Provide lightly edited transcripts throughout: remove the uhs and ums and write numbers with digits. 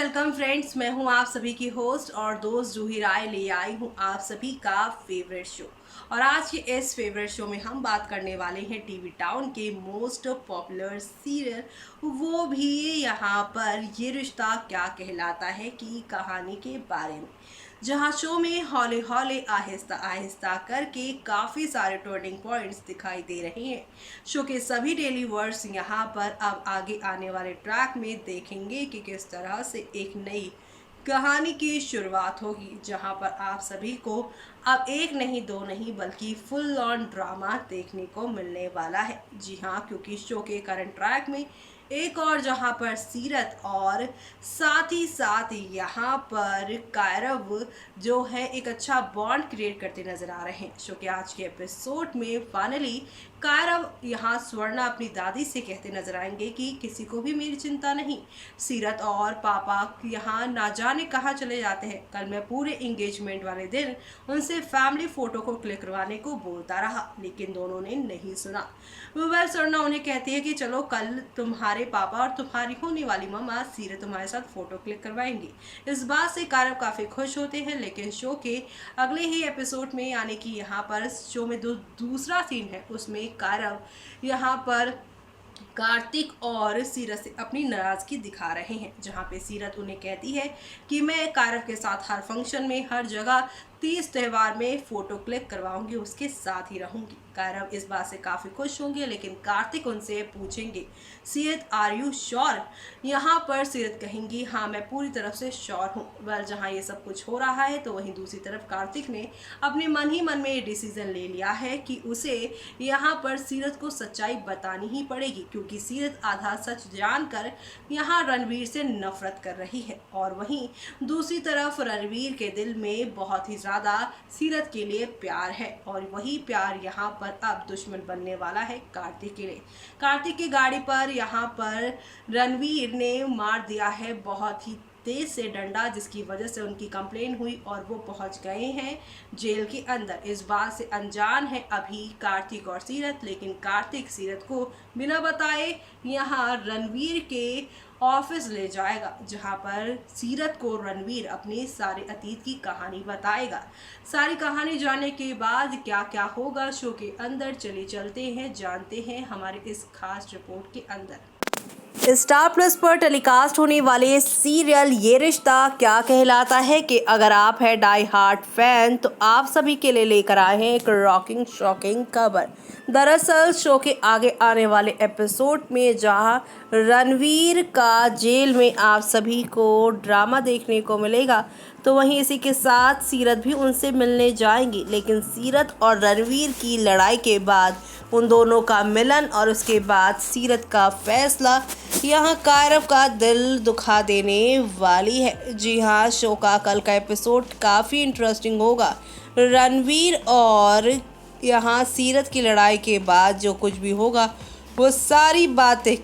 Welcome friends. मैं हूं आप सभी की होस्ट और दोस्त जूही राय। ले आई हूं आप सभी का फेवरेट शो। और आज के इस फेवरेट शो में हम बात करने वाले हैं टीवी टाउन के मोस्ट पॉपुलर सीरियल, वो भी यहाँ पर ये रिश्ता क्या कहलाता है की कहानी के बारे में। जहां शो में हौले हौले आहिस्ता आहिस्ता करके काफ़ी सारे टर्निंग पॉइंट्स दिखाई दे रहे हैं। शो के सभी डेली वर्ड्स यहाँ पर अब आगे आने वाले ट्रैक में देखेंगे कि किस तरह से एक नई कहानी की शुरुआत होगी, जहां पर आप सभी को अब एक नहीं दो नहीं बल्कि फुल ऑन ड्रामा देखने को मिलने वाला है। जी हाँ, क्योंकि शो के करंट ट्रैक में एक और जहां पर सीरत और साथ ही साथ यहाँ पर कायरव जो है एक अच्छा बॉन्ड क्रिएट करते नजर आ रहे हैं। शो के आज के एपिसोड में फाइनली कायरव यहाँ स्वर्णा अपनी दादी से कहते नजर आएंगे कि किसी को भी मेरी चिंता नहीं। सीरत और पापा यहाँ ना जाने कहाँ चले जाते हैं। कल मैं पूरे एंगेजमेंट वाले दिन उनसे फैमिली फोटो को क्लिक करवाने को बोलता रहा, लेकिन दोनों ने नहीं सुना। वह स्वर्णा उन्हें कहती है कि चलो कल तुम्हारे पापा और तुम्हारी होने वाली मम्मा सीरत तुम्हारे साथ फोटो क्लिक करवाएंगी। इस बात से कायरव काफी खुश होते हैं, लेकिन शो के अगले ही एपिसोड में यानी कि यहाँ पर शो में दूसरा सीन है, उसमें कायरव यहाँ पर कार्तिक और सीरत से अपनी नाराजगी दिखा रहे हैं। जहां पे सीरत उन्हें कहती है कि मैं कायरव के साथ हर फंक्शन में हर जगह 30 त्यौहार में फोटो क्लिक करवाऊंगी, उसके साथ ही रहूंगी। कायरव इस बात से काफी खुश होंगे, लेकिन कार्तिक उनसे पूछेंगे सीरत आर यू श्योर। यहाँ पर सीरत कहेंगी हाँ मैं पूरी तरफ से श्योर हूँ। वेल जहाँ ये सब कुछ हो रहा है तो वहीं दूसरी तरफ कार्तिक ने अपने मन ही मन में ये डिसीजन ले लिया है कि उसे यहाँ पर सीरत को सच्चाई बतानी ही पड़ेगी, क्योंकि सीरत आधा सच जानकर यहाँ रणवीर से नफरत कर रही है। और वहीं दूसरी तरफ रणवीर के दिल में बहुत ही ज़्यादा सीरत के लिए प्यार है, और वही प्यार यहाँ पर अब दुश्मन बनने वाला है कार्तिक के लिए। कार्तिक की गाड़ी पर यहाँ पर रणवीर ने मार दिया है बहुत ही तेज से डंडा, जिसकी वजह से उनकी कंप्लेन हुई और वो पहुंच गए हैं जेल के अंदर। इस बात से अनजान है अभी कार्तिक और सीरत, लेकिन कार्तिक सीरत को बिना बताए यहाँ रणवीर के ऑफिस ले जाएगा, जहां पर सीरत को रणवीर अपने सारे अतीत की कहानी बताएगा। सारी कहानी जानने के बाद क्या क्या होगा शो के अंदर, चलिए चलते हैं जानते हैं हमारे इस खास रिपोर्ट के अंदर। स्टार प्लस पर टेलीकास्ट होने वाले सीरियल ये रिश्ता क्या कहलाता है कि अगर आप हैं डाई हार्ट फैन तो आप सभी के लिए लेकर आए हैं एक रॉकिंग शॉकिंग खबर। दरअसल शो के आगे आने वाले एपिसोड में जहां रणवीर का जेल में आप सभी को ड्रामा देखने को मिलेगा, तो वहीं इसी के साथ सीरत भी उनसे मिलने जाएंगी। लेकिन सीरत और रणवीर की लड़ाई के बाद उन दोनों का मिलन और उसके बाद सीरत का फैसला यहाँ कायरव का दिल दुखा देने वाली है। जी हाँ, शो का कल का एपिसोड काफ़ी इंटरेस्टिंग होगा। रणवीर और यहाँ सीरत की लड़ाई के बाद जो कुछ भी होगा वो सारी बातें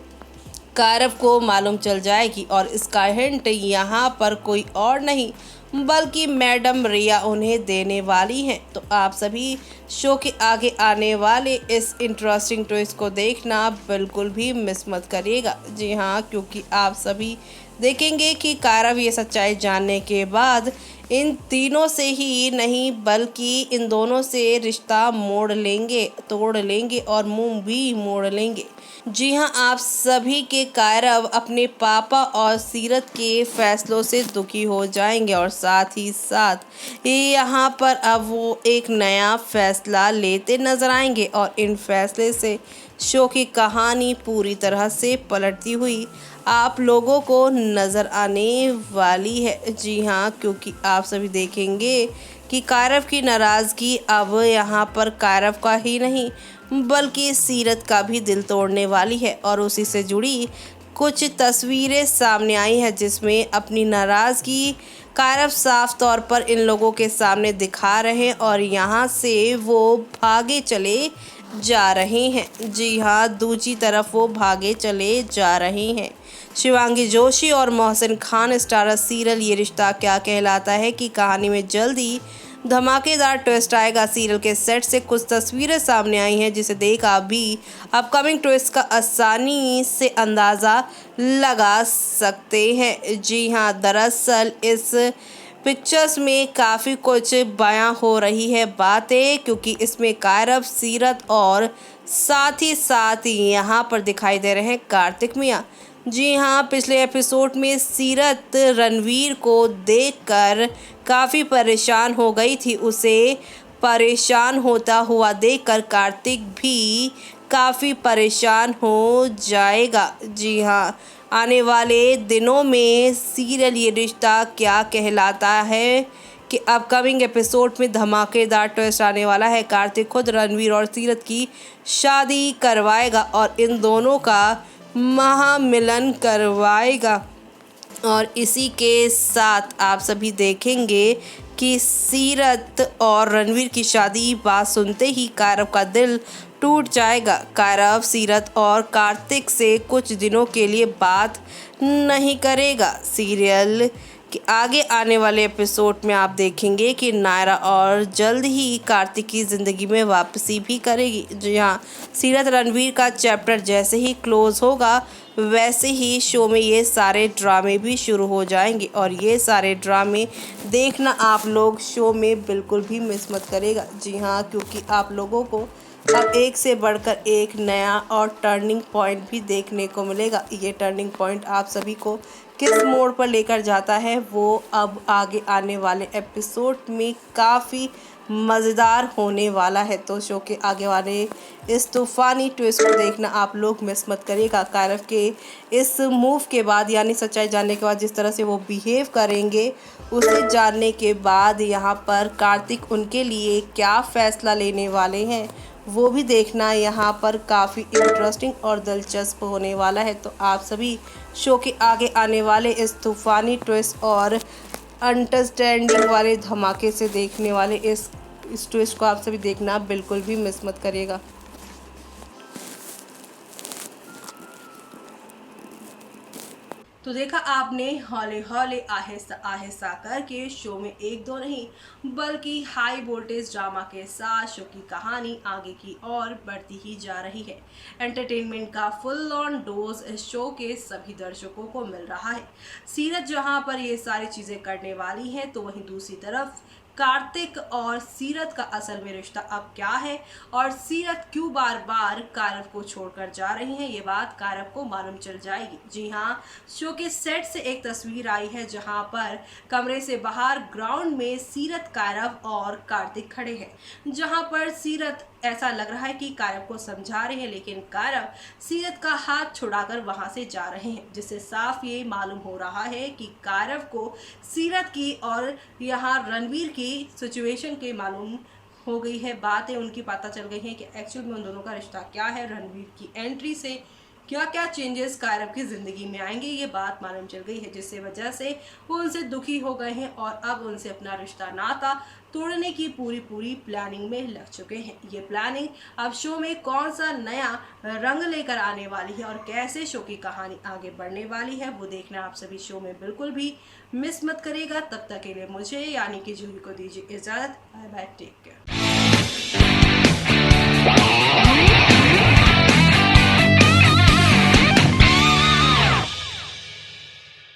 कायरव को मालूम चल जाएगी, और इसका हिंट यहाँ पर कोई और नहीं बल्कि मैडम रिया उन्हें देने वाली हैं। तो आप सभी शो के आगे आने वाले इस इंटरेस्टिंग ट्विस्ट को देखना बिल्कुल भी मिस मत करिएगा। जी हाँ, क्योंकि आप सभी देखेंगे कि कायरव ये सच्चाई जानने के बाद इन तीनों से ही नहीं बल्कि इन दोनों से रिश्ता तोड़ लेंगे और मुंह भी मोड़ लेंगे। जी हाँ, आप सभी के कायरव अपने पापा और सीरत के फैसलों से दुखी हो जाएंगे, और साथ ही साथ यहाँ पर अब वो एक नया फैसला लेते नजर आएंगे, और इन फैसले से शो की कहानी पूरी तरह से पलटती हुई आप लोगों को नज़र आने वाली है। जी हाँ, क्योंकि आप सभी देखेंगे कि कायरव की नाराज़गी अब यहाँ पर कायरव का ही नहीं बल्कि सीरत का भी दिल तोड़ने वाली है, और उसी से जुड़ी कुछ तस्वीरें सामने आई हैं जिसमें अपनी नाराज़गी कायरव साफ तौर पर इन लोगों के सामने दिखा रहे हैं, और यहाँ से वो भागे चले जा रहे हैं। जी हाँ, दूसरी तरफ वो भागे चले जा रहे हैं। शिवांगी जोशी और मोहसिन खान स्टारर सीरियल ये रिश्ता क्या कहलाता है कि कहानी में जल्दी धमाकेदार ट्विस्ट आएगा। सीरियल के सेट से कुछ तस्वीरें सामने आई हैं जिसे देख आप भी अपकमिंग ट्विस्ट का आसानी से अंदाज़ा लगा सकते हैं। जी हाँ, दरअसल इस पिक्चर्स में काफ़ी कुछ बयां हो रही है बातें, क्योंकि इसमें कायरव, सीरत और साथ ही यहाँ पर दिखाई दे रहे हैं कार्तिक मियाँ। जी हाँ, पिछले एपिसोड में सीरत रणवीर को देखकर काफ़ी परेशान हो गई थी। उसे परेशान होता हुआ देखकर कार्तिक भी काफ़ी परेशान हो जाएगा। जी हाँ, आने वाले दिनों में सीरियल ये रिश्ता क्या कहलाता है कि अपकमिंग एपिसोड में धमाकेदार ट्विस्ट आने वाला है। कार्तिक खुद रणवीर और सीरत की शादी करवाएगा और इन दोनों का महामिलन करवाएगा। और इसी के साथ आप सभी देखेंगे कि सीरत और रणवीर की शादी बात सुनते ही कायरव का दिल टूट जाएगा। कायरव सीरत और कार्तिक से कुछ दिनों के लिए बात नहीं करेगा। सीरियल के आगे आने वाले एपिसोड में आप देखेंगे कि नायरा और जल्द ही कार्तिक की ज़िंदगी में वापसी भी करेगी। जी हाँ, सीरत रणवीर का चैप्टर जैसे ही क्लोज होगा वैसे ही शो में ये सारे ड्रामे भी शुरू हो जाएंगे और ये सारे ड्रामे देखना आप लोग शो में बिल्कुल भी मिस मत करेगा। जी हाँ, क्योंकि आप लोगों को अब एक से बढ़कर एक नया और टर्निंग पॉइंट भी देखने को मिलेगा। ये टर्निंग पॉइंट आप सभी को किस मोड़ पर लेकर जाता है वो अब आगे आने वाले एपिसोड में काफ़ी मज़ेदार होने वाला है। तो शो के आगे वाले इस तूफ़ानी ट्विस्ट को देखना आप लोग मिस मत करिएगा। कायरव के इस मूव के बाद, यानी सच्चाई जानने के बाद जिस तरह से वो बिहेव करेंगे, उसे जानने के बाद यहाँ पर कार्तिक उनके लिए क्या फ़ैसला लेने वाले हैं वो भी देखना यहाँ पर काफ़ी इंटरेस्टिंग और दिलचस्प होने वाला है। तो आप सभी शो के आगे आने वाले इस तूफ़ानी ट्विस्ट और अंडरस्टैंडिंग वाले धमाके से देखने वाले इस ट्विस्ट को आप सभी देखना बिल्कुल भी मिस मत करिएगा। तो देखा आपने हौले हौले आहिस्ता आहिस्ता करके शो में एक दो नहीं बल्कि हाई वोल्टेज ड्रामा के साथ शो की कहानी आगे की ओर बढ़ती ही जा रही है। एंटरटेनमेंट का फुल ऑन डोज इस शो के सभी दर्शकों को मिल रहा है। सीरत जहां पर ये सारी चीज़ें करने वाली हैं, तो वहीं दूसरी तरफ कार्तिक और सीरत का असल में रिश्ता अब क्या है और सीरत क्यों बार बार कायरव को छोड़कर जा रही हैं, ये बात कायरव को मालूम चल जाएगी। जी हाँ, शो के सेट से एक तस्वीर आई है जहां पर कमरे से बाहर ग्राउंड में सीरत, कायरव और कार्तिक खड़े हैं। जहां पर सीरत ऐसा लग रहा है कि कायरव को समझा रहे हैं, लेकिन कायरव सीरत का हाथ छुड़ाकर वहां से जा रहे हैं, जिससे साफ ये मालूम हो रहा है कि कायरव को सीरत की और यहाँ रणवीर की सिचुएशन के मालूम हो गई है। बातें उनकी पता चल गई हैं कि एक्चुअल में उन दोनों का रिश्ता क्या है। रणवीर की एंट्री से क्या क्या चेंजेस कायरव की ज़िंदगी में आएंगे, ये बात मालूम चल गई है, जिससे वजह से वो उनसे दुखी हो गए हैं और अब उनसे अपना रिश्ता नाता तोड़ने की पूरी प्लानिंग में लग चुके हैं। ये प्लानिंग अब शो में कौन सा नया रंग लेकर आने वाली है और कैसे शो की कहानी आगे बढ़ने वाली है वो देखना आप सभी शो में बिल्कुल भी मिस मत करेगा। तब तक के लिए मुझे यानी कि जूही को दीजिए इजाज़त। Bye bye, take care.